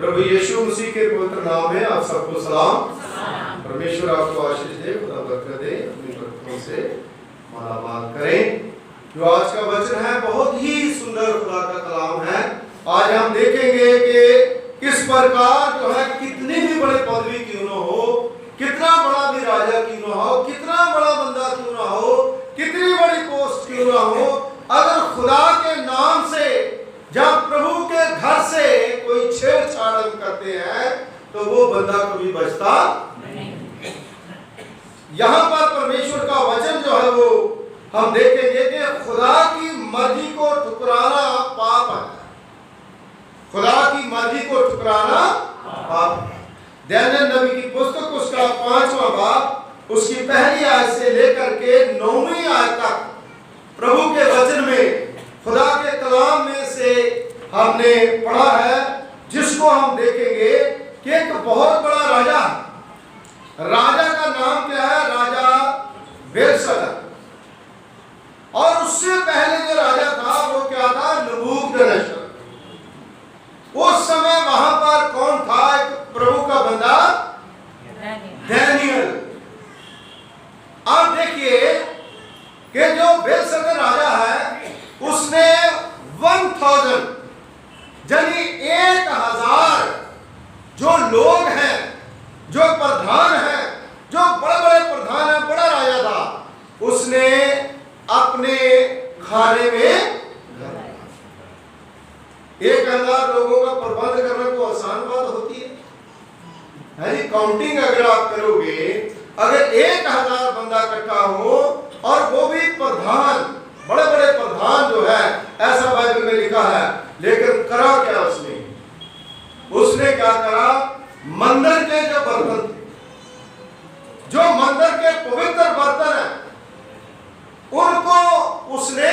प्रभु यीशु मसीह के पवित्र नाम में आप सबको सलाम। परमेश्वर आपको आशीष दे, खुदा बरकत दे, अपनी बरकतों से मालामाल करें। जो आज का वचन है बहुत ही सुंदर खुदा का कलाम है। आज हम देखेंगे कि किस प्रकार जो है कितनी भी बड़ी पदवी क्यों न हो, कितना बड़ा भी राजा क्यों न हो, कितना बड़ा बंदा क्यों न हो, कितनी बड़ी पोस्ट क्यों न हो, अगर खुदा के नाम से जब प्रभु के घर से कोई छेड़छाड़ करते हैं तो वो बंदा कभी बचता नहीं। यहाँ पर परमेश्वर का वचन जो है वो हम देखेंगे कि खुदा की मर्जी को ठुकराना पाप है। खुदा की मर्जी को ठुकराना पाप है। दानियल नबी की पुस्तक उसका 5वां बाब उसकी पहली आयत से लेकर के 9वीं आयत तक प्रभु के वचन में खुदा के कलाम में से हमने पढ़ा है, जिसको हम देखेंगे कि एक बहुत बड़ा राजा है। राजा का नाम क्या है? राजा बेलशस्सर। और उससे पहले जो राजा था वो क्या था? नबूकदनेस्सर। उस समय वहां पर कौन था? एक प्रभु का बंदा दानियल। अब देखिए कि जो बेलशस्सर राजा है उसने 1000 यानी 1000 जो लोग हैं, जो प्रधान हैं, जो बड़े बड़े प्रधान हैं, बड़ा राजा था, उसने अपने खाने में 1000 लोगों का प्रबंध करना कोई आसान बात होती है? काउंटिंग अगर आप करोगे, अगर 1000 बंदा इकट्ठा हो और वो भी प्रधान, बड़े बड़े प्रधान जो है, ऐसा बाइबल में लिखा है। लेकिन करा क्या उसने? उसने क्या करा? मंदिर के जो बर्तन थे, जो मंदिर के पवित्र बर्तन है, उनको उसने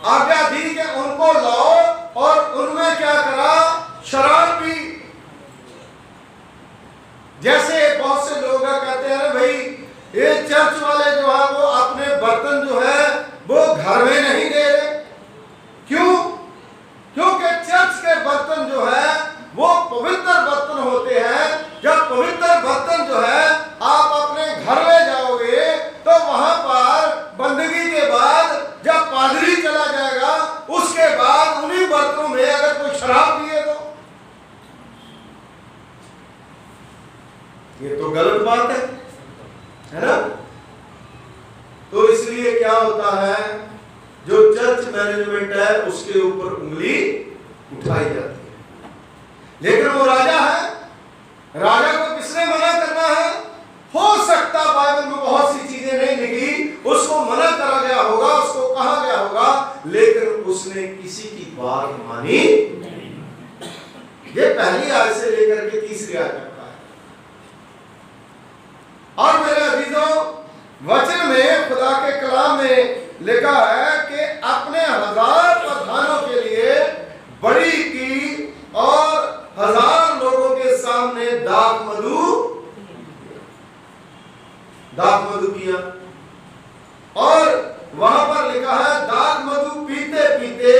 आज्ञा दी कि उनको लाओ और उनमें क्या करा? शराब पी। जैसे बहुत से लोग कहते हैं भाई ये चर्च वाले जो है वो अपने बर्तन जो है वो घर में नहीं दे रहे। क्यों? क्योंकि चर्च के बर्तन जो है वो पवित्र बर्तन होते हैं। जब पवित्र बर्तन जो है आप अपने घर में जाओगे तो वहां पर बंदगी के बाद जब पादरी चला जाएगा उसके बाद उन्हीं बर्तनों में अगर कोई शराब पिए तो ये तो गलत बात है ना? तो इसलिए क्या होता है, जो चर्च मैनेजमेंट है उसके ऊपर उंगली उठाई जाती है। लेकिन वो राजा है, राजा को किसने मना करना है? हो सकता बाइबल में बहुत सी चीजें नहीं लिखी, उसको मना करा गया होगा, उसको कहा गया होगा, लेकिन उसने किसी की बात मानी नहीं। ये पहली आयत से लेकर के 3री आयत तक का है। और मेरे अजीजों, वचन में खुदा के कलाम में लिखा है कि अपने 1000 प्रधानों के लिए बड़ी की और 1000 लोगों के सामने दाख मधु किया। और वहां पर लिखा है, दाख मधु पीते पीते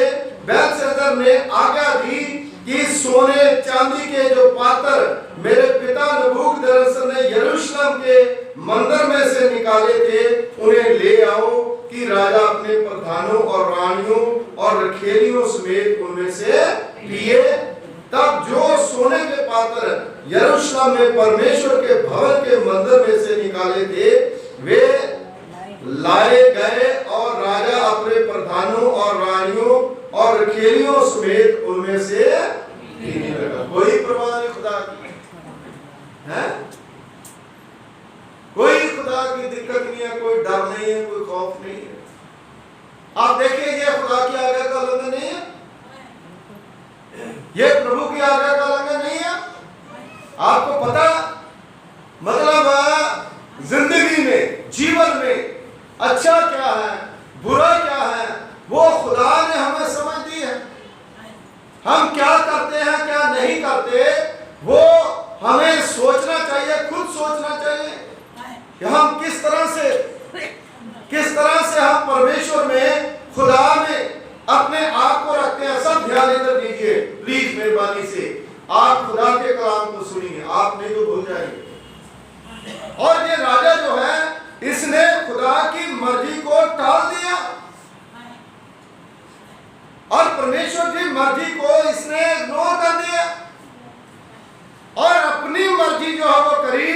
बेलशस्सर ने आज्ञा दी कि सोने चांदी के जो पात्र मेरे पिता नबूकदनेस्सर ने यरूशलेम के मंदिर में से निकाले थे उन्हें ले आओ कि राजा अपने प्रधानों और रानियों और रखेलियों समेत उनमें से पिए। तब जो सोने के पात्र यरूशलेम में परमेश्वर के भवन के मंदिर में से निकाले थे वे लाए गए और राजा अपने प्रधानों और रानियों और रखेलियों समेत उनमें से पीने लगा। कोई परवाह नहीं खुदा की है, कोई खुदा की दिक्कत नहीं है, कोई डर नहीं है, कोई खौफ नहीं है। आप देखिए ये खुदा की आज्ञा का उल्लंघन नहीं है, ये प्रभु की आज्ञा का उल्लंघन नहीं है। आपको पता मतलब जिंदगी में, जीवन में अच्छा क्या है, बुरा क्या है, वो खुदा ने हमें समझ दी है। हम क्या करते हैं क्या नहीं करते वो हमें सोचना चाहिए, खुद सोचना चाहिए कि हम किस तरह से हम परमेश्वर में, खुदा में अपने आप को रखते हैं। सब ध्यान इधर दीजिए प्लीज। मेहरबानी से आप खुदा के कलाम को सुनिए, आप नहीं तो भूल जाएंगे। और ये राजा जो है इसने खुदा की मर्जी को टाल दिया और परमेश्वर की मर्जी को इसने इग्नोर कर दिया और अपनी मर्जी जो है वो करी,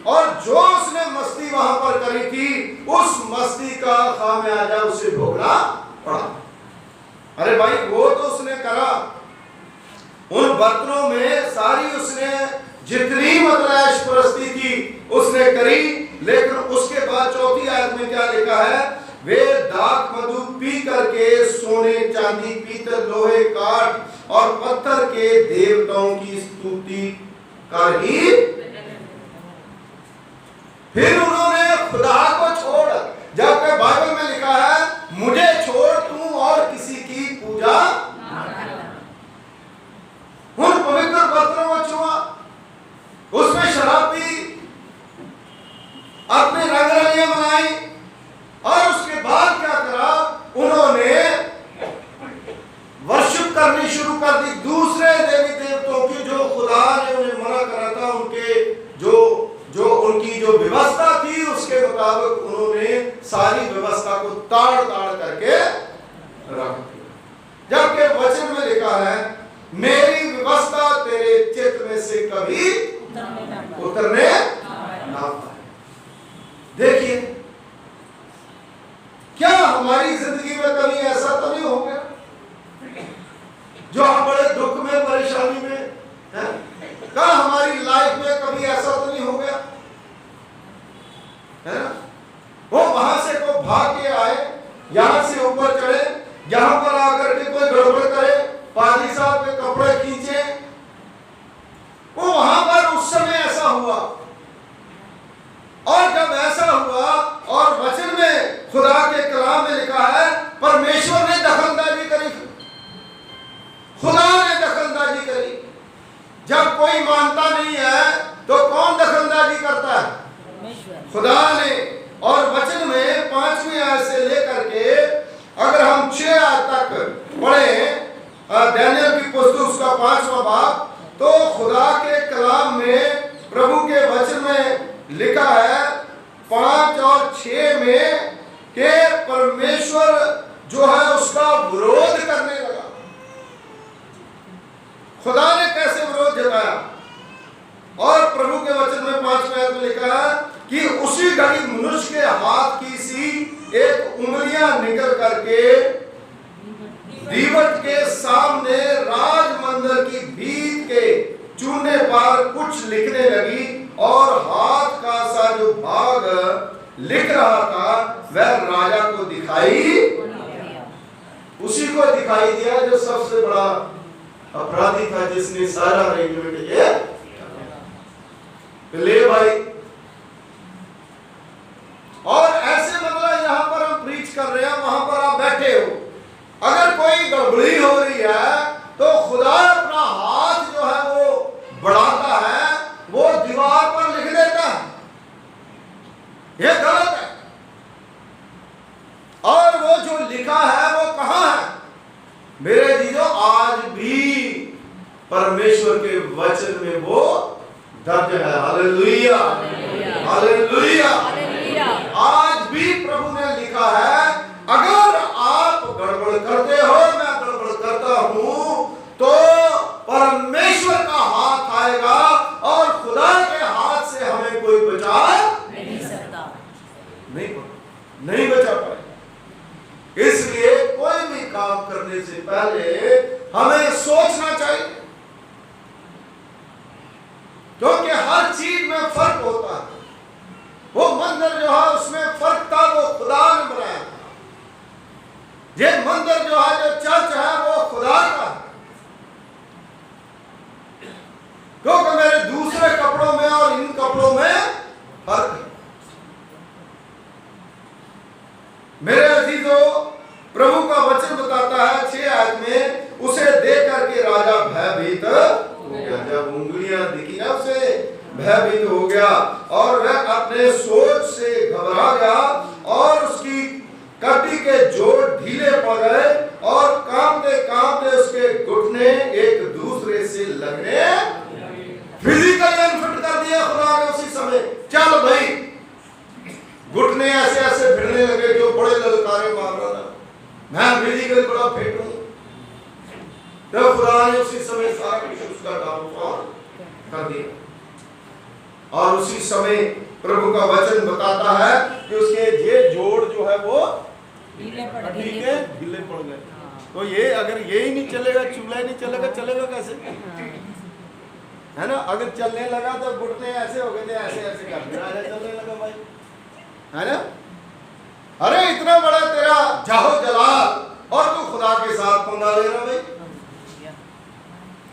और जो उसने मस्ती वहां पर करी थी उस मस्ती का खामियाजा उसे भोगना पड़ा। अरे भाई वो तो उसने करा, उन बर्तनों में सारी उसने जितनी मतलब ऐशपरस्ती थी उसने करी, लेकिन उसके बाद चौथी आयत में क्या लिखा है, वे दाख मधु पी करके सोने चांदी पीतल लोहे काठ और पत्थर के देवताओं की स्तुति कर ही, फिर उन्होंने खुदा को छोड़, जबकि बाइबल में लिखा है मुझे छोड़ तू और किसी की पूजा, उन पवित्र बर्तनों को छुआ, उसमें शराब पी, अपने रंग रलियां बनाई, और उसके बाद क्या करा, उन्होंने वर्शिप करनी शुरू कर दी दूसरे देवी देवताओं की, जो खुदा ने उन्हें मना करा था। उनके जो उनकी जो व्यवस्था थी उसके मुताबिक उन्होंने सारी व्यवस्था को ताड़ करके रख दिया, जबकि वचन में लिखा है मेरी व्यवस्था तेरे चित्त में से कभी उतरने ना पाए। देखिए क्या हमारी जिंदगी में कभी ऐसा तो नहीं हो गया जो हम बड़े दुख में परेशानी में हैं? क्या हमारी लाइफ में कभी ऐसा तो नहीं हो गया है ना, वो वहां से को भाग के आए, यहां से ऊपर चढ़े, यहां पर आकर के कोई गड़बड़ करे, पादरी साहब के कपड़े खींचे, वो वहां पर उस समय ऐसा हुआ। और जब ऐसा हुआ और वचन में खुदा के कलाम में लिखा है परमेश्वर ने दखलंदाजी करी, खुदा ने दखलंदाजी करी। जब कोई मानता नहीं है तो कौन दखलंदाजी करता है? खुदा ने। और वचन में 5वीं आयत से लेकर के अगर हम 6 आयत तक पढ़े दानियल की पुस्तक उसका 5वां बाब, तो खुदा के कलाम में प्रभु के वचन में लिखा है 5 और 6 में कि परमेश्वर जो है उसका विरोध करने लगा। खुदा ने कैसे विरोध जताया? और प्रभु के वचन में 5वें आयत में लिखा है कि उसी घड़ी मनुष्य के हाथ की सी एक उंगलियां निकल करके दीवट के सामने राजमंदिर की भीत के चूने पर कुछ लिखने लगी, और हाथ का सा जो भाग लिख रहा था वह राजा को दिखाई, उसी को दिखाई दिया जो सबसे बड़ा अपराधी था, जिसने सारा अरेंजमेंट किया। ले भाई, और ऐसे मतलब यहां पर हम प्रीच कर रहे हैं, वहां पर आप बैठे हो, अगर कोई गड़बड़ी हो रही है तो खुदा अपना हाथ जो है वो बढ़ाता है, वो दीवार पर लिख देता है, ये गलत है। और वो जो लिखा है वो कहां है? मेरे जीजो आज भी परमेश्वर के वचन में वो दर्ज है। Hallelujah, hallelujah. आज भी प्रभु ने लिखा है, अगर आप गड़बड़ करते हो, मैं गड़बड़ करता हूं, तो परमेश्वर का हाथ आएगा और खुदा के हाथ से हमें कोई बचा नहीं सकता, नहीं बचा पाएगा। इसलिए कोई भी काम करने से पहले हमें सोचना चाहिए, क्योंकि हर चीज में फर्क होता है। वो मंदिर जो है उसमें फर्क था, वो खुदा ने बनाया था। ये मंदिर जो है, जो चर्च है, वो खुदा का है। क्योंकि मेरे दूसरे कपड़ों में और इन कपड़ों में फर्क है। मेरे अजीजों, प्रभु का वचन बताता है 6 आयत में, उसे देख करके राजा भयभीत हो गया। जब उंगलियां दिखी ना उसे भयभीत हो गया और वह अपने सोच से घबरा गया, और उसकी कटी के जोड़ ढीले पड़ गए और कांपते कांपते उसके घुटने एक दूसरे तो खुदा ने उसी समय सारा कुछ उसका डाउनफॉल कर दिया। और उसी समय प्रभु का वचन बताता है कि उसके ये जोड़ जो है वो ढीले पड़ गए। तो ये अगर ये ही नहीं चलेगा, चूल्हा नहीं चलेगा, चलेगा कैसे? है ना? अगर चलने लगा तो घुटने ऐसे हो गए थे, ऐसे ऐसे कर चलने लगा भाई, है ना? अरे इतना बड़ा तेरा जाहो जलाल और तू खुदा के साथ पंगा ले रहा भाई।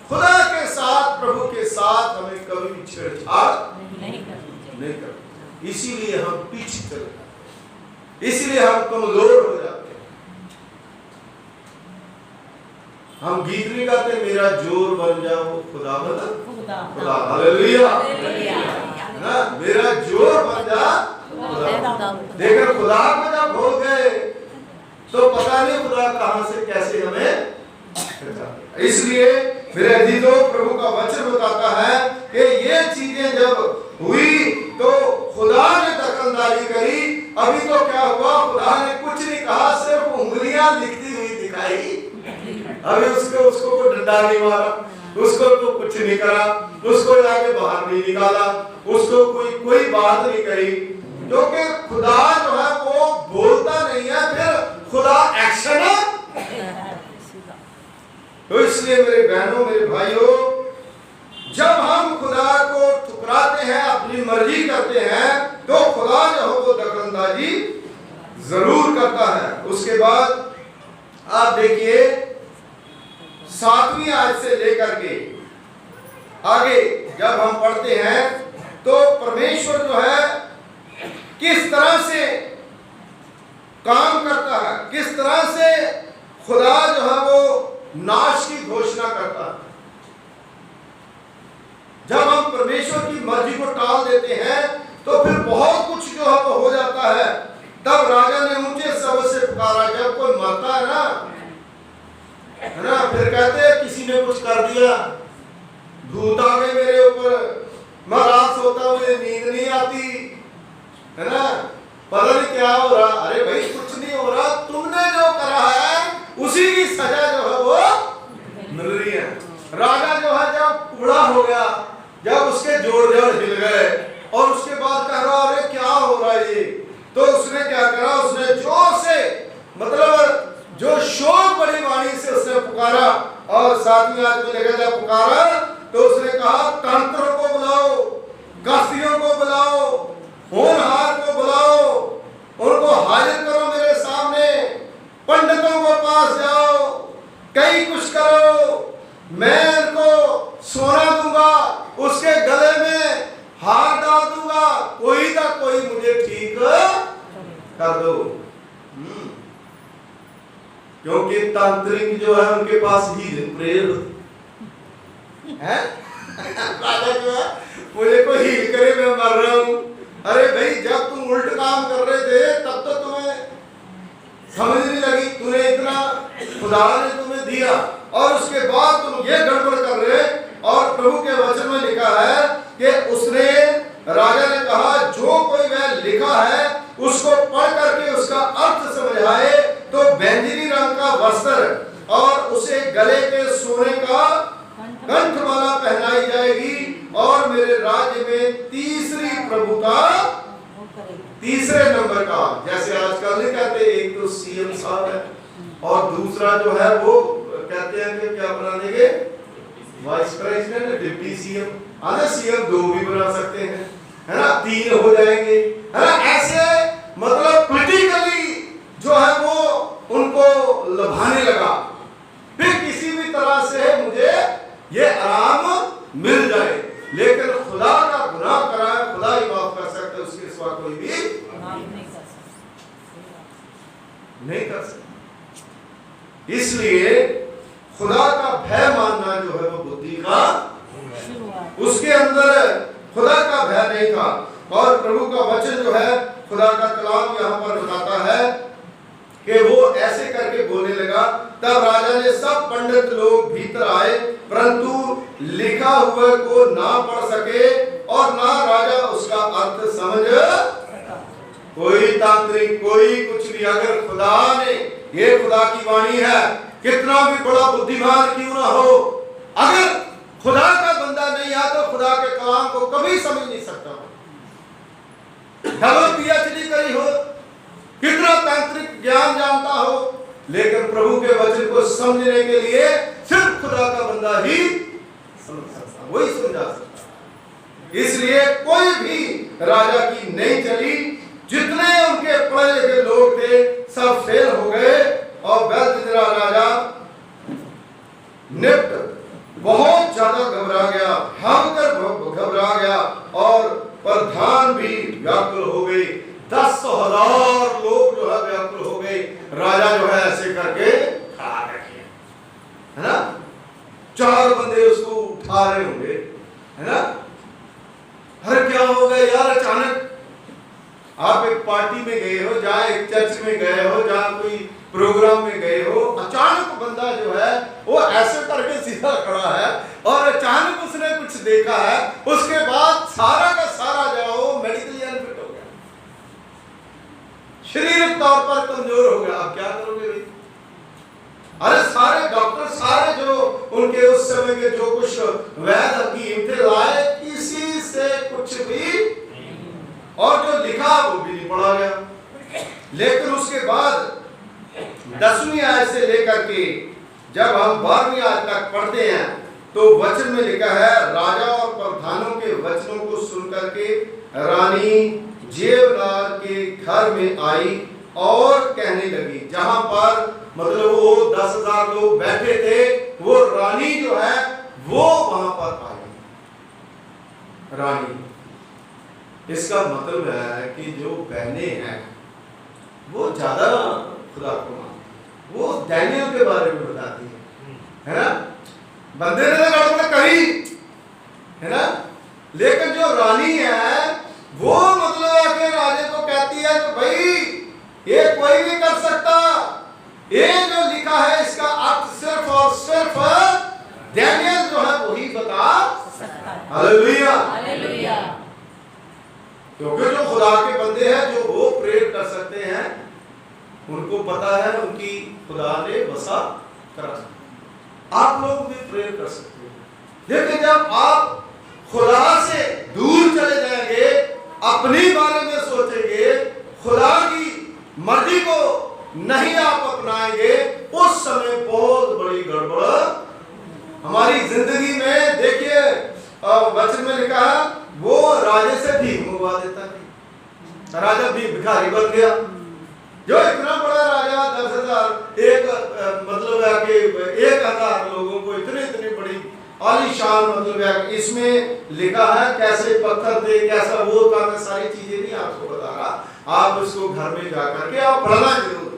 खुदा के साथ, प्रभु के साथ हमें कभी भी छेड़छाड़ नहीं करना। इसीलिए हम पीछे चले जाते, इसीलिए हम कमजोर हो जाते हैं। हम गीत नहीं गाते, मेरा जोर बन जाओ खुदा बना खुदा, हालेलुया, ना मेरा जोर बन जा खुदा। देखो खुदा को जब भूल गए तो पता नहीं खुदा कहां से कैसे हमें। इसलिए मेरे अजीजों, प्रभु का वचन बताता है कि ये चीजें जब हुई तो खुदा ने दखलंदाजी करी। अभी तो क्या हुआ, खुदा ने कुछ नहीं कहा, सिर्फ उंगलियां लिखती हुई दिखाई। अभी उसको को डंडा नहीं मारा, उसको तो कुछ नहीं करा, उसको आगे बाहर नहीं निकाला, उसको कोई बात नहीं करी, क्योंकि खुदा जो है वो बोलता नहीं है, फिर खुदा एक्शन है। तो इसलिए मेरे बहनों, मेरे भाइयों, जब हम खुदा को ठुकराते हैं, अपनी मर्जी करते हैं, तो खुदा जो है वो दखलंदाजी जरूर करता है। उसके बाद आप देखिए 7वीं आयत से लेकर के आगे जब हम पढ़ते हैं तो परमेश्वर जो है किस तरह से काम करता है, किस तरह से खुदा जो है वो नाश की घोषणा करता है। जब हम परमेश्वर की मर्जी को टाल देते हैं तो फिर बहुत कुछ जो है वो हो जाता है। तब राजा ने ऊंचे शब्द से पुकारा। जब कोई मरता है ना, फिर कहते हैं किसी ने कुछ कर दिया, भूत आ गए मेरे ऊपर, मैं रात सोता मुझे नींद नहीं आती, है ना, पता नहीं क्या हो रहा। अरे भाई कुछ नहीं हो रहा, तुमने जो करा है उसी की सजा जो है वो मिल रही है। राजा जो है जब बूढ़ा हो गया, जब उसके जोड़ हिल गए और उसके बाद कह रहा अरे क्या हो रहा है ये, तो उसने क्या करा, उसने जोर से, मतलब जो शोर बड़ी वाणी से उसने पुकारा। और 7वीं आयत में लिखा जब पुकारा तो उसने कहा तंत्रों को बुलाओ, काफियों को बुलाओ, होनहार को बुलाओ, उनको हाजिर करो मेरे सामने, पंडितों को पास जाओ, कई कुछ करो, मैं इनको सोना दूंगा, उसके गले में हार डाल दूंगा, कोई ना कोई मुझे ठीक कर दो। क्योंकि तांत्रिक जो है उनके पास ही प्रेर है। राजा जो है मुझे कोई हील करे, मैं मर रहा हूं। अरे भाई जब तुम उल्ट काम कर रहे थे तब तो तुम्हें समझ नहीं लगी, तूने इतना खुदा ने तुम्हें दिया और उसके बाद तुम ये गड़बड़ कर रहे। और प्रभु के वचन में लिखा है कि उसने, राजा ने कहा जो कोई वह लिखा है उसको पढ़ करके उसका अर्थ समझाए तो बैंगनी रंग का वस्त्र और उसे गले के सोने का कंठमाला पहनाई जाएगी और मेरे राज्य में तीसरी प्रभुता, तीसरे नंबर का, जैसे आजकल नहीं कहते एक तो सीएम साहब है और दूसरा जो है वो कहते हैं कि क्या बना देंगे, वाइस प्रेसिडेंट, डिप्टी सीएम, आधा सीएम 2 भी बना सकते हैं, है ना, 3 हो जाएंगे, है ना। ऐसे मतलब पॉलिटिकली जो है वो उनको लभाने लगा, फिर किसी भी तरह से मुझे ये आराम मिल जाए। लेकिन खुदा का गुनाह करा है, खुदा ही माफ कर सकते, उसके सिवा कोई भी नहीं कर सकता। इसलिए खुदा का भय मानना जो है वो बुद्धि का, उसके अंदर खुदा का भय नहीं था। और प्रभु का वचन जो है, खुदा का कलाम यहाँ पर बताता है कि वो ऐसे करके बोलने लगा। तब राजा ने सब पंडित लोग भीतर आए, परंतु लिखा हुआ को ना पढ़ सके और ना राजा उसका अर्थ समझ। कोई तांत्रिक, कोई कुछ भी, अगर खुदा ने, ये खुदा की वाणी है, कितना भी बड़ा बुद्धिमान क्यों ना हो, अगर खुदा का बंदा नहीं आ तो खुदा के कलाम को कभी समझ नहीं सकता। डबल पीएचडी करी हो, कितना तांत्रिक ज्ञान जानता हो, लेकिन प्रभु के वचन को समझने के लिए सिर्फ खुदा का बंदा ही समझ सकता, वही समझा सकता। इसलिए कोई भी राजा की नहीं चली, जितने उनके पढ़े लिखे लोग थे सब फेल हो गए और बेलशस्सर राजा निप्ट बहुत ज्यादा घबरा गया, भयंकर घबरा गया और प्रधान भी व्याकुल हो गए। 10,000 लोग जो है व्याकुल हो गए। राजा जो है ऐसे करके खड़ा रखे, है ना, 4 बंदे उसको उठा रहे होंगे, है ना। अरे क्या हो गया यार, अचानक आप एक पार्टी में गए हो, जहाँ एक चर्च में गए हो, जहाँ कोई प्रोग्राम में गए हो, अचानक बंदा जो है वो ऐसे करके सीधा खड़ा है और अचानक उसने कुछ देखा है, उसके बाद सारा का सारा जाओ मेडिकली अनफिट हो गया, शारीरिक तौर पर कमजोर हो गया। आप क्या करोगे भाई? अरे सारे डॉक्टर, सारे जो उनके उस समय के जो कुछ वैद्य हकीम थे लाए, किसी से कुछ भी, और जो लिखा वो भी नहीं पढ़ा गया। लेकिन उसके बाद 10वीं आयत से लेकर के जब हम 12वीं आयत तक पढ़ते हैं तो वचन में लिखा है, राजा और प्रधानों के वचनों को सुनकर के रानी जेवनार के घर में आई और कहने लगी। जहां पर मतलब वो 10,000 लोग बैठे थे, वो रानी जो है वो वहां पर आई। रानी, इसका मतलब है कि जो बहनें हैं वो ज्यादा खुदा को मानती, वो दानियल के बारे में बताती है ना। बंदे ने तो गड़बड़ करी, है ना, लेकिन जो रानी है वो मतलब आके राजे को कहती है कि भाई ये कोई भी कर सकता, ये जो लिखा है इसका अर्थ सिर्फ और सिर्फ दानियल जो है वही बता सकता। Hallelujah, hallelujah. क्योंकि जो खुदा के बंदे हैं जो वो प्रेयर कर सकते हैं, उनको पता है उनकी खुदा ने बसा करा। आप लोग भी प्रेयर कर सकते हैं, लेकिन जब आप खुदा से दूर चले जाएंगे, अपनी बारे में सोचेंगे, खुदा की मर्जी को नहीं आप अपनाएंगे, उस समय बहुत बड़ी गड़बड़ हमारी जिंदगी में। देखिए वचन में लिखा है वो राजे से भीख मंगवा देता है, राजा भी भिखारी बन गया। जो इतना बड़ा राजा 10,000 एक मतलब है कि 1,000 लोगों को इतने बड़ी आलीशान मतलब है, इसमें लिखा है कैसे पत्थर थे, कैसा वो था, मैं सारी चीजें नहीं आपको बता रहा। आप इसको घर में जाकर के आप पढ़ना जरूर,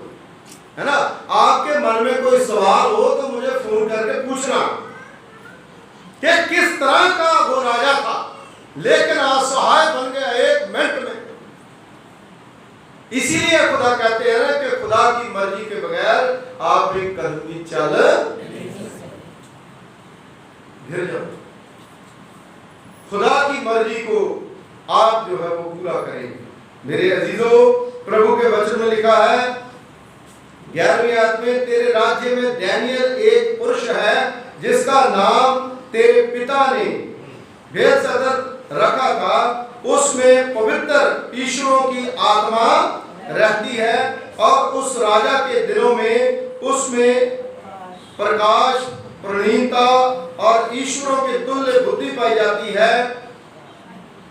है ना। आपके मन में कोई सवाल हो तो मुझे फोन करके पूछना कि किस तरह का वो राजा था, लेकिन असहाय बन गया 1 मिनट में। इसीलिए खुदा कहते हैं ना कि खुदा की मर्जी के बगैर आप एक कदम भी चल गिर जाओ। खुदा की मर्जी को आप जो है वो पूरा करेंगे। मेरे अजीजों, प्रभु के वचन में लिखा है 11वीं आयत में, तेरे राज्य में दानियल एक पुरुष है जिसका नाम तेरे पिता ने बेलशस्सर रखा था, उसमें पवित्र ईश्वरों की आत्मा रहती है और उस राजा के दिनों में उसमें प्रकाश, प्रवीणता और ईश्वरों के तुल्य बुद्धि पाई जाती है।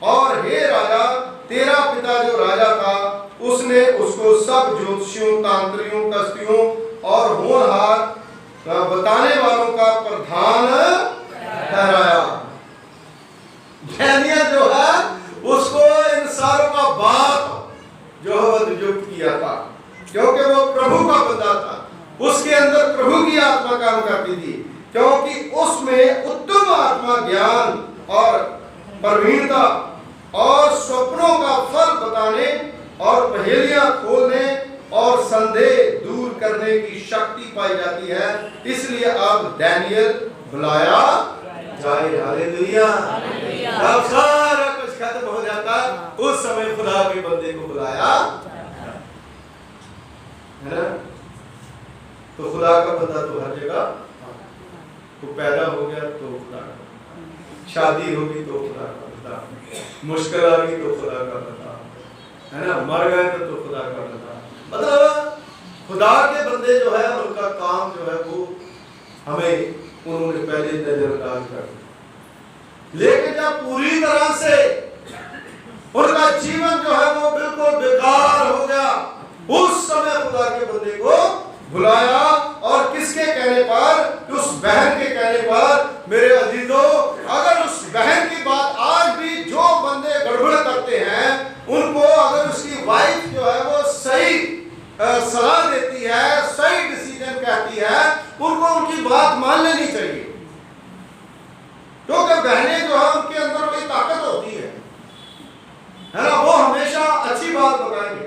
और हे राजा, तेरा पिता जो राजा था उसने उसको सब ज्योतिषियों, तांत्रियों, कस्तियों और होनहार बताने वालों का प्रधान ठहराया। दानियल जो है उसको इन सारों का बाप जो है नियुक्त किया था, क्योंकि वो प्रभु का बंदा था, उसके अंदर प्रभु की आत्मा काम करती थी, क्योंकि उसमें उत्तम आत्मा ज्ञान और प्रवीणता और स्वप्नों का फल बताने और पहेलियां खोलने और संदेह दूर करने की शक्ति पाई जाती है। इसलिए अब दानियल बुलाया जाए। हालेलुया। अब सारा कुछ खत्म हो जाता, उस समय खुदा के बंदे को बुलाया, है ना। तो खुदा का बंदा तो हर जगह, वो पैदा हो गया तो खुदा का बंदा, शादी होगी तो खुदा का बंदा, मुश्किल आ गई तो खुदा का बंदा, है ना, मर गए तो खुदा का बंदा। मतलब खुदा के बंदे जो है उनका काम जो है वो हमें उन्होंने पहले नजरअंदाज कर दिया, लेकिन जब पूरी तरह से उनका जीवन जो है वो बिल्कुल बेकार हो गया, उस समय खुदा के बंदे को बुलाया। और किसके कहने पर? उस बहन के कहने पर। मेरे अजीजों, अगर उस बहन की बात आज भी जो बंदे गड़बड़ करते हैं उनको अगर उसकी वाइफ जो है वो सही सलाह देती है, सही डिसीजन कहती है, उनको उनकी बात मान लेनी चाहिए, क्योंकि बहनें जो है उनके अंदर कोई ताकत होती है ना, वो हमेशा अच्छी बात बताएंगे।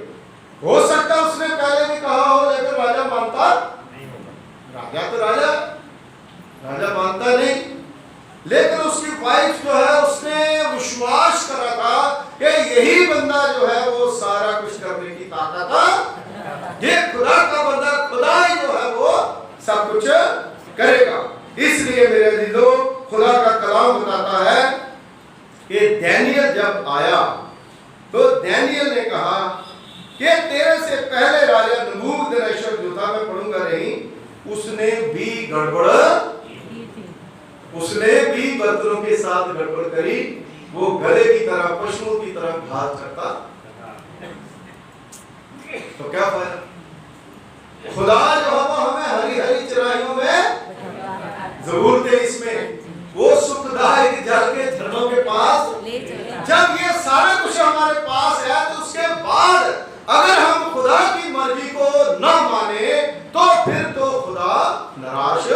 हो सकता है उसने पहले भी कहा हो, लेकिन राजा मानता नहीं, राजा तो राजा मानता नहीं, लेकिन उसकी वाइफ जो है उसने विश्वास करा था कि यही बंदा जो है वो सारा कुछ करने की ताकत, ये खुदा का बंदा, खुदा ही जो है वो सब कुछ करेगा। इसलिए मेरे अजीजों, खुदा का कलाम बताता है कि डैनियल जब आया तो डैनियल ने कहा कि तेरे से पहले राजा नबूकदनेस्सर जो था, मैं पढ़ूंगा नहीं, उसने भी गड़बड़, उसने भी बर्तनों के साथ गड़बड़ करी, वो गधे की तरह, पशुओं की तरह घास चरता, तो क्या फायदा? खुदा जो है वो हमें हरी हरी चराइयों में जरूर थे, इसमें वो सुखदायक जल के झरनों के पास। जब ये सारा कुछ हमारे पास है तो उसके बाद अगर हम खुदा की मर्जी को न माने तो फिर तो खुदा नाराज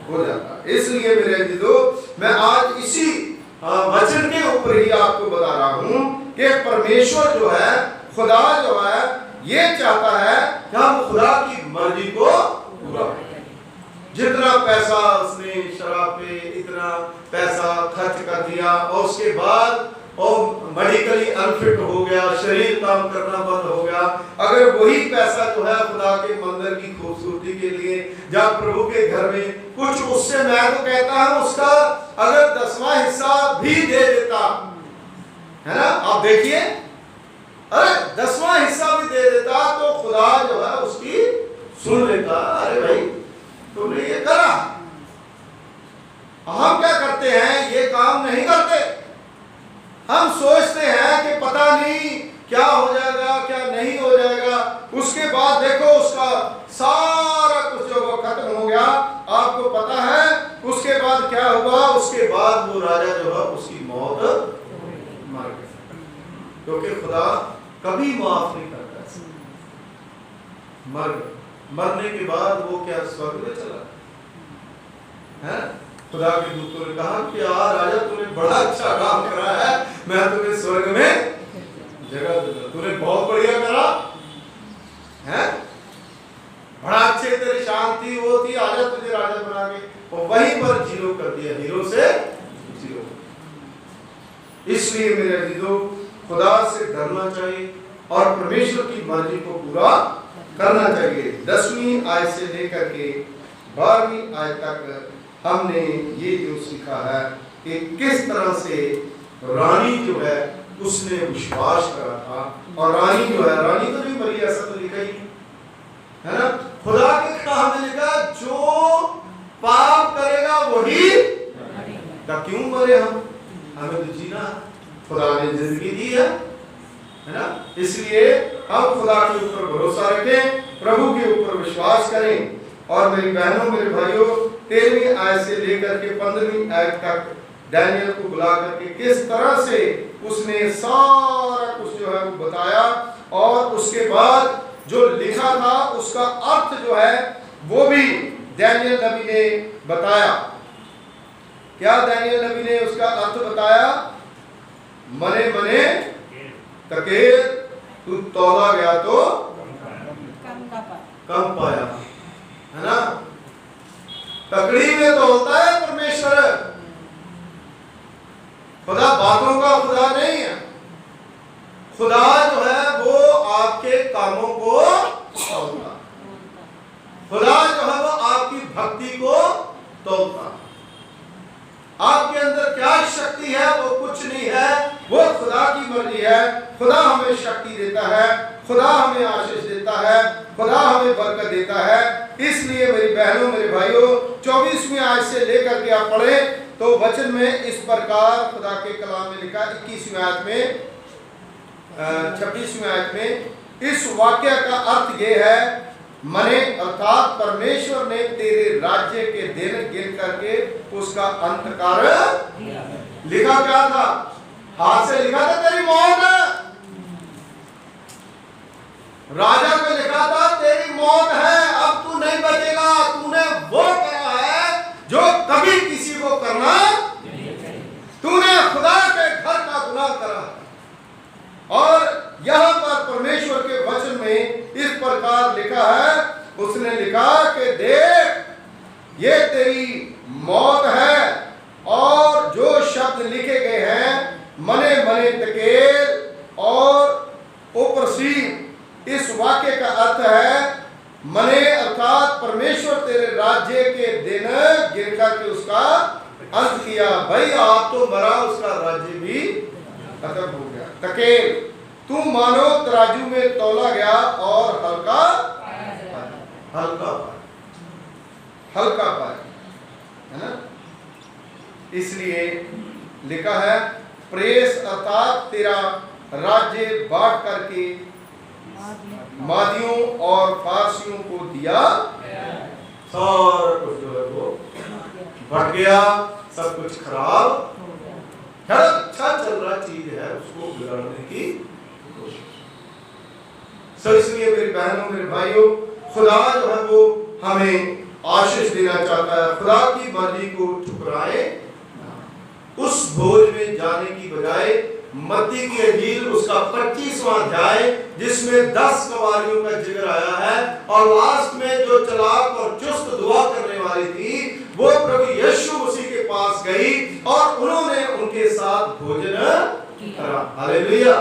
हो जाता। इसलिए मेरे अजीजों, मैं आज इसी वचन के ऊपर ही आपको बता रहा हूं कि परमेश्वर जो है, खुदा जो है, ये चाहता है कि हम खुदा की मर्जी को पूरा करें। जितना पैसा उसने शराब पे इतना पैसा खर्च कर दिया और उसके बाद और मेडिकली अनफिट हो गया, शरीर काम करना बंद हो गया, अगर वही पैसा जो है खुदा के मंदिर की खूबसूरती के लिए जब प्रभु के घर में कुछ, उससे मैं तो कहता हूं उसका अगर 10वां हिस्सा भी दे देता, है ना, आप देखिए, अरे 10वां हिस्सा भी दे देता तो खुदा जो है उसकी सुन लेता। अरे भाई तुमने ये करा, हम क्या करते हैं, ये काम नहीं करते। हम सोचते हैं कि पता नहीं क्या हो जाएगा, क्या नहीं हो जाएगा, उसके बाद देखो उसका सारा कुछ जो वो खत्म हो गया। आपको पता है उसके बाद क्या हुआ? उसके बाद वो राजा जो है उसकी मौत मर गया, क्योंकि खुदा कभी माफ नहीं करता। मरने के बाद वो क्या स्वर्ग में चला है? खुदा के दूतों ने कहा कि राजा तूने बड़ा अच्छा काम करा है, मैं तुम्हें स्वर्ग में जगह दूंगा, तूने बहुत बढ़िया करा है, बड़ा अच्छे तेरी शांति वो थी, आजा तुझे राजा बना के, और वहीं पर जीरो कर दिया, हीरो से जीरो। इसलिए मेरे अजीजों, खुदा से डरना चाहिए और परमेश्वर की मर्जी को पूरा करना चाहिए। 10वीं आयत से लेकर के 12वीं आयत तक हमने ये जो सीखा है कि किस तरह से रानी जो है उसने विश्वास करा था, और रानी जो है, रानी तो नहीं मरी, ऐसा तो लिखा ही है ना, खुदा के कलाम में लिखा जो पाप करेगा वही का, क्यों मरे हम, हमें तो जीना, खुदा ने जिंदगी दी है ना। इसलिए हम खुदा के ऊपर भरोसा रखें, प्रभु के ऊपर विश्वास करें। और मेरी बहनों, मेरे भाइयों, 13वीं आयत से लेकर के 15वीं आयत तक डैनियल को बुला करके किस तरह से उसने सारा कुछ जो है वो बताया, और उसके बाद जो लिखा था उसका अर्थ जो है वो भी डैनियल नबी ने बताया। क्या डैनियल नबी ने उसका अर्थ बताया? मने मने तकेर, तू तौला गया तो कम पाया, है ना। तकड़ी में तो होता है परमेश्वर, खुदा बातों का खुदा नहीं है। खुदा जो है वो आपके कामों को तौलता, खुदा जो है वो आपकी भक्ति को तोलता है। आपके अंदर क्या शक्ति है वो कुछ नहीं है, वो खुदा की मर्जी है। खुदा हमें शक्ति देता है, खुदा हमें आशीष देता है, खुदा हमें बरकत देता है। इसलिए मेरी बहनों मेरे भाइयों 24वीं आयत से लेकर के आप पढ़ें तो वचन में इस प्रकार खुदा के कलाम में लिखा 21वीं आयत में 26वीं आयत में इस वाक्य का अर्थ ये है, मने अर्थात परमेश्वर ने तेरे राज्य के दिन गिन करके उसका अंत कर लिखा। क्या था? हाथ से लिखा था तेरी मौत, राजा को लिखा था तेरी मौत है, अब तू नहीं बचेगा, तूने वो करा है जो कभी किसी को करना, तूने खुदा के घर का गुनाह करा। और यहां पर परमेश्वर के वचन में इस प्रकार लिखा है, उसने लिखा कि देख ये तेरी मौत है। और जो शब्द लिखे गए हैं मने मने तकेल और उपरसी, इस वाक्य का अर्थ है मने अर्थात परमेश्वर तेरे राज्य के दिन गिन करके उसका अंत किया। भाई आप तो मरा, उसका राज्य भी खत्म हो गया। तकेल तू मानो तराजू में तौला गया और हल्का पाए, है ना। इसलिए लिखा है प्रेस अर्थात तेरा राज्य बांट करके मादियों और फारसियों को दिया। सारा कुछ जो है वो बढ़ गया, सब कुछ खराब, हर अच्छा चल रहा चीज है उसको बिगाड़ने की कोशिश। इसलिए मेरी बहनों मेरे भाइयों खुदा जो है वो हमें आशीष देना चाहता है। खुदा की मर्जी को ठुकराए, उस भोज में जाने की बजाय मत्ती की इंजील उसका 25वां अध्याय जिसमें 10 कवारियों का जिक्र आया है और लास्ट में जो चालाक और चुस्त दुआ करने वाली थी वो प्रभु यीशु मसीह के पास गई और उन्होंने उनके साथ भोजन करा। हालेलुया।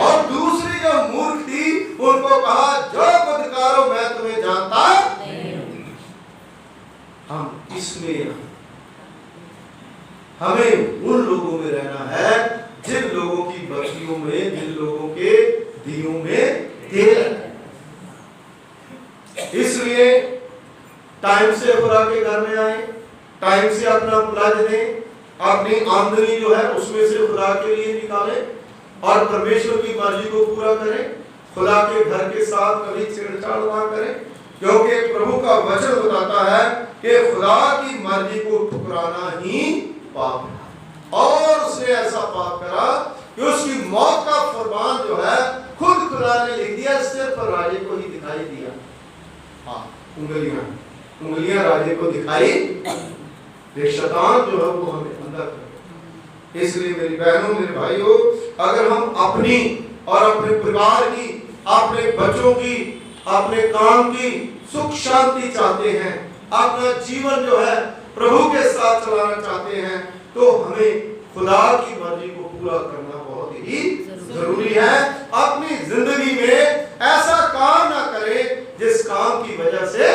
और दूसरी जो मूर्ख थी उनको कहा जो बदकारो मैं तुम्हें जानता हम इसमें हमें उन लोगों में रहना है जिन लोगों की बत्तियों में, जिन लोगों के दियों में तेल है। इसलिए टाइम से खुदा के घर में आए, टाइम से अपना प्लाज दें, अपनी आमदनी जो है उसमें से खुदा के लिए निकालें और परमेश्वर की मर्जी को पूरा करें। खुदा के घर के साथ कभी छेड़छाड़ ना करें, क्योंकि प्रभु का वचन बताता है कि खुदा की मर्जी को ठुकराना ही पाप है। और उसने ऐसा पाप करा कि उसकी मौत का फरमान जो है खुद खुदा ने लिख दिया, सिर पर राजे को ही दिखाई दिया। हाँ, उंगलियां राजे को दिखाई, शैतान जो है वो हमें अंदर कर। इसलिए मेरी बहनों मेरे भाइयों अगर हम अपनी और अपने परिवार की, अपने बच्चों की, अपने काम की सुख शांति चाहते हैं, अपना जीवन जो है प्रभु के साथ चलाना चाहते हैं, तो हमें खुदा की मर्जी को पूरा करना बहुत ही जरूरी है। अपनी जिंदगी में ऐसा काम ना करें जिस काम की वजह से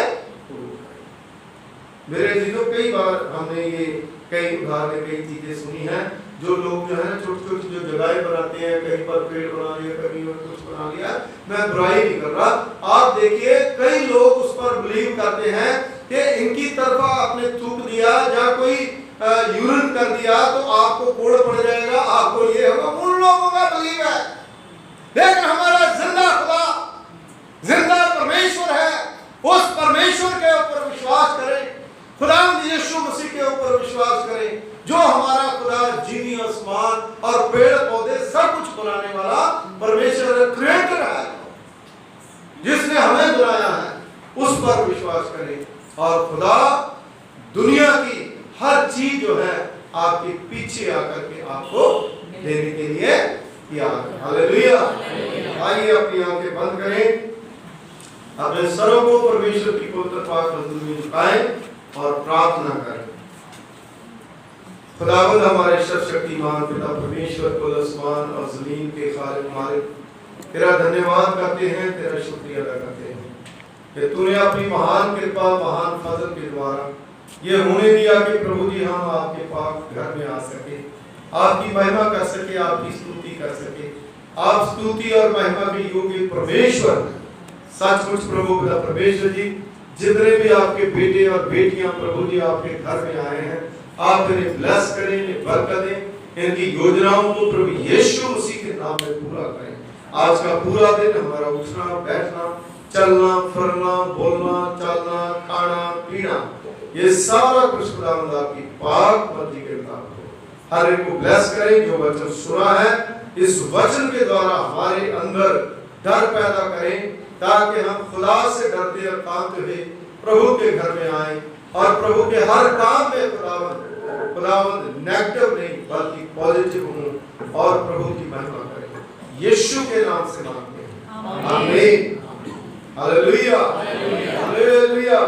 मेरे जीजों कई बार हमने ये कई उदाहरणें, कई चीजें सुनी हैं। जो लोग जो है छोटी छोटी जो जगहें बनाते हैं, कहीं पर पेड़ बना लिया, कहीं पर कुछ बना लिया, मैं बुराई नहीं कर रहा। आप देखिए कई लोग उस पर बिलीव करते हैं कि इनकी तरफा आपने थूक दिया या कोई यूरिन कर दिया तो आपको कोड़ पड़ जाएगा, आपको ये होगा। उन लोगों का बिलीव है, लेकिन हमारा जिंदा खुदा, जिंदा परमेश्वर है, उस परमेश्वर के ऊपर विश्वास करें, खुदा यीशु मसीह के ऊपर विश्वास करें, जो हमारा खुदा जीनी आसमान और पेड़ पौधे सब कुछ बनाने वाला परमेश्वर क्रिएटर है, जिसने हमें बनाया है, उस पर विश्वास करें। और खुदा दुनिया की हर चीज जो है आपके पीछे आकर के आपको देने के लिए तैयार है। हालेलुया। आइए अपनी आंखें बंद करें, अपने सरों को परमेश्वर की पवित्र पाक हजूर में झुकाएं और प्रार्थना करें। खुदावंद हमारे सर्वशक्तिमान पिता परमेश्वर को आसमान और जमीन के खालिक मालिक, तेरा धन्यवाद करते हैं, तेरा शुक्रिया अदा करते हैं। कि तूने अपनी महान कृपा, महान फजल के द्वारा ये होने दिया कि प्रभु जी हम आपके पाक घर में आ सके, आपकी महिमा कर सके, आपकी स्तुति कर सके। आप स्तुति और महिमा के योग्य परमेश्वर, सचमुच प्रभु पिता परमेश्वर जी, जितने भी आपके बेटे और बेटियां प्रभु जी आपके घर में आए हैं, आप इन्हें ब्लेस करें, इन्हें बरकत दें, इनकी योजनाओं को प्रभु यीशु मसीह के नाम में पूरा करें। आज का पूरा दिन हमारा उठना, बैठना, चलना, फिरना, बोलना, चलना, खाना, पीना, ये सारा कुछ खुदावंद आपकी पाक मर्जी के मुताबिक हर एक को ब्लेस करें। जो वचन सुना है, इस वचन के द्वारा हमारे अंदर डर पैदा करें, ताकि हम खुदा से डरते और कांपते हुए प्रभु के घर में आए और प्रभु के हर काम में खुदावंद नेगेटिव नहीं बल्कि पॉजिटिव हों और प्रभु की महिमा करें। यीशु के नाम से मांगते हैं, आमीन। Hallelujah, hallelujah.